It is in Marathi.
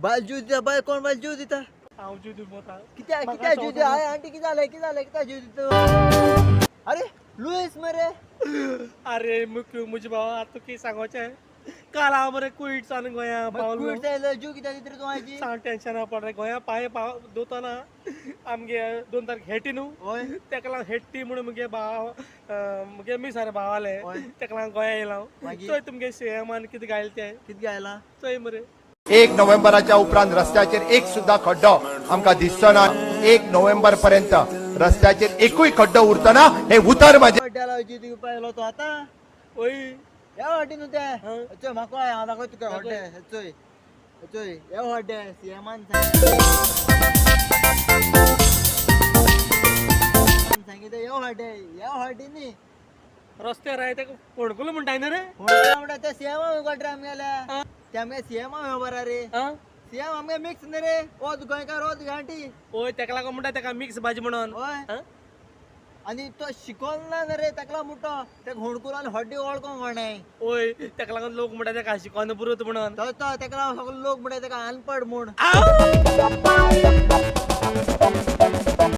बाल जीव दिता बाय कोण बाल जीव दिता हांव जीव दिवता कित्या कित्या जीव दिता हाय आंटी कितें जालें कित्या जीव दिता अरे लुईस मरे अरे मुझे भावा आता की सांगोचे काल हांव मरे कुईट सान गोंया पावलो कुईट जायला जीव कित्या दिता रे तूं आजी सांग टेन्शन पड रे गोंया पाय दोताना आमगे 2 तारखेर हेटी न्हू ओय तेका लागून हेट्टी म्हणून मुगे भाव मुगे मी सारे भावाले तेका लागून गोंया येयला चोय तुमगे सीएमान कितें गायले ते कितें गायला चोय मरे 1 नोव्हेंबराच्या उपरांत रस्त्याचेर एक सुद्धा खड्डो आमकां दिसचो ना 1 नोव्हेंबर पर्यंत रस्त्याचेर एकूय खड्डो उरतना हे उतर माझे हॉटेला जीव दिवपाक पायलो तो आतां ओय ह्या हॉटेल न्हू ते चोय म्हाका हांव दाखय तुका हॉटेल चोय चोय ह्या हॉटेल सीएमान सांगितलं ह्या हॉटेल न्ही रस्त्यार हाय तेका फोडकुलो म्हणटाय न्हू रे हॉटेल म्हणटा ते सीएमा गोट्रे आमगेल्या ते आमगे सीएमा बरा रे सीएम आमगे मिक्स न्ही रे ओद गोंयकार ओद घांटी ओय तेका लागून म्हणटा तेका मिक्स भाजी म्हणून ओय आणि तो शिकोवना न्ही रे तेका मुठो ते होणकुलो आनी हॉटेल वळखोंक कोणें ओय तेका लागून लोक म्हणटा तेका शिकोन बुरूत म्हणून तो तेका लागून सगळे लोक म्हणटा तेका अनपड म्हूण